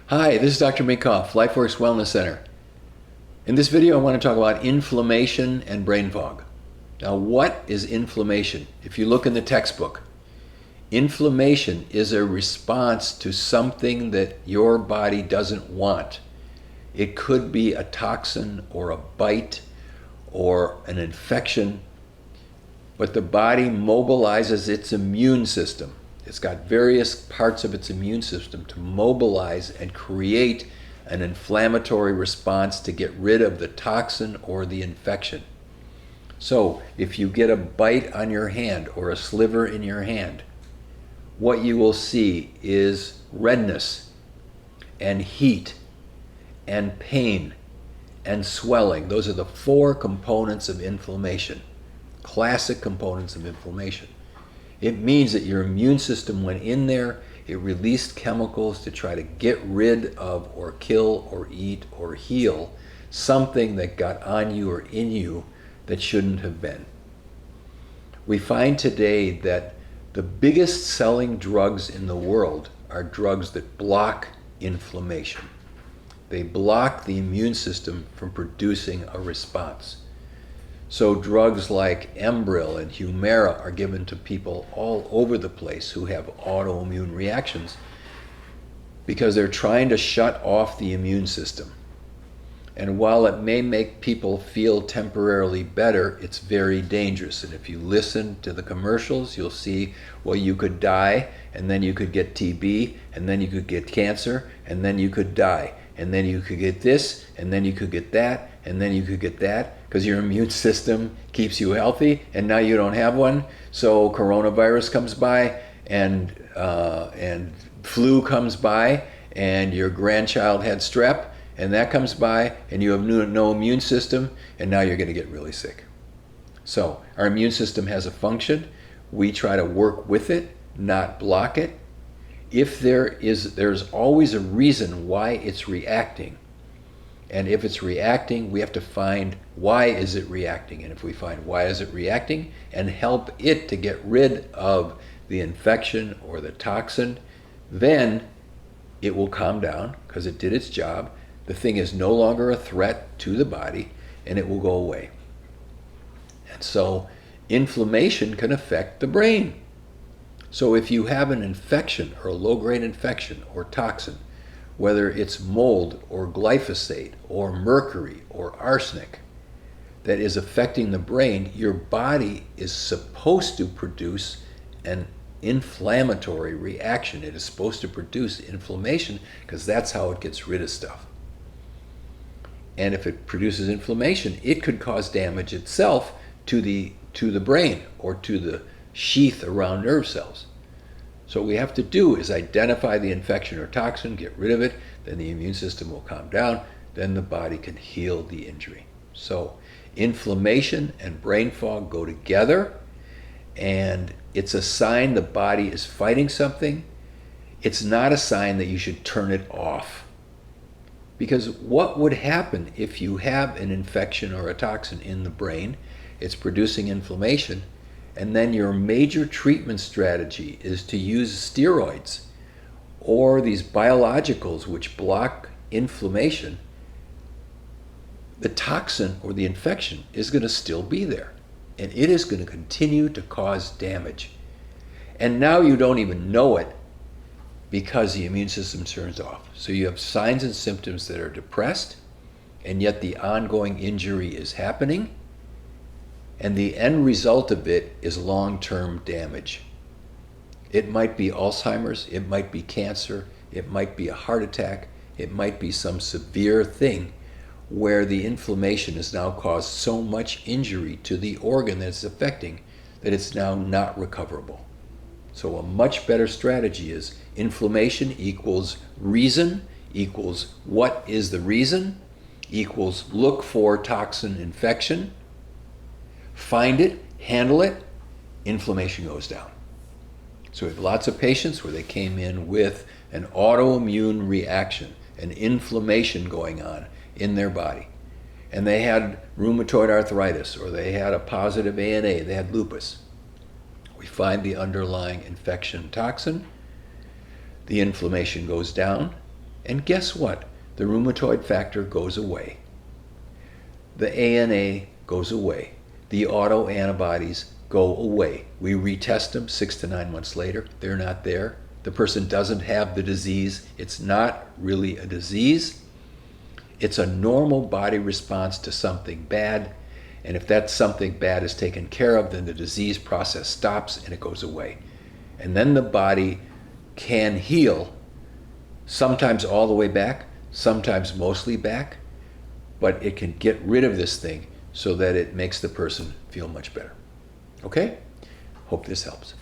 Hi, this is Dr. Minkoff, LifeWorks Wellness Center. In this video, I want to talk about inflammation and brain fog. Now, what is inflammation? If you look in the textbook, inflammation is a response to something that your body doesn't want. It could be a toxin or a bite or an infection, but the body mobilizes its immune system. It's got various parts of its immune system to mobilize and create an inflammatory response to get rid of the toxin or the infection. So if you get a bite on your hand or a sliver in your hand, what you will see is redness and heat and pain and swelling. Those are the four components of inflammation, classic components of inflammation. It means that your immune system went in there, it released chemicals to try to get rid of or kill or eat or heal something that got on you or in you that shouldn't have been. We find today that the biggest selling drugs in the world are drugs that block inflammation. They block the immune system from producing a response. So drugs like Enbrel and Humira are given to people all over the place who have autoimmune reactions because they're trying to shut off the immune system. And while it may make people feel temporarily better, it's very dangerous. And if you listen to the commercials, you'll see, well, you could die, and then you could get TB, and then you could get cancer, and then you could die. And then you could get this, and then you could get that, and then you could get that, because your immune system keeps you healthy, and now you don't have one. So coronavirus comes by, and flu comes by, and your grandchild had strep, and that comes by, and you have no immune system, and now you're going to get really sick. So our immune system has a function. We try to work with it, not block it. If there's always a reason why it's reacting. And if it's reacting, we have to find why is it reacting. And if we find why is it reacting and help it to get rid of the infection or the toxin, then it will calm down because it did its job. The thing is no longer a threat to the body and it will go away. And so inflammation can affect the brain. So if you have an infection or a low-grade infection or toxin, whether it's mold or glyphosate or mercury or arsenic that is affecting the brain, your body is supposed to produce an inflammatory reaction. It is supposed to produce inflammation because that's how it gets rid of stuff. And if it produces inflammation, it could cause damage itself to the brain or to the sheath around nerve cells. So what we have to do is identify the infection or toxin, get rid of it, then the immune system will calm down, then the body can heal the injury. So inflammation and brain fog go together, and it's a sign the body is fighting something. It's not a sign that you should turn it off. Because what would happen if you have an infection or a toxin in the brain, it's producing inflammation, and then your major treatment strategy is to use steroids or these biologicals which block inflammation, the toxin or the infection is going to still be there. And it is going to continue to cause damage. And now you don't even know it because the immune system turns off. So you have signs and symptoms that are depressed, and yet the ongoing injury is happening. And the end result of it is long-term damage. It might be Alzheimer's, it might be cancer, it might be a heart attack, it might be some severe thing where the inflammation has now caused so much injury to the organ that it's affecting that it's now not recoverable. So a much better strategy is inflammation equals reason, equals what is the reason, equals look for toxin infection, find it, handle it, inflammation goes down. So we have lots of patients where they came in with an autoimmune reaction, an inflammation going on in their body. And they had rheumatoid arthritis, or they had a positive ANA, they had lupus. We find the underlying infection toxin, the inflammation goes down, And guess what? The rheumatoid factor goes away. The ANA goes away. The autoantibodies go away. We retest them 6 to 9 months later. They're not there. The person doesn't have the disease. It's not really a disease. It's a normal body response to something bad. And if that something bad is taken care of, then the disease process stops and it goes away. And then the body can heal, sometimes all the way back, sometimes mostly back, but it can get rid of this thing so that it makes the person feel much better. Okay? Hope this helps.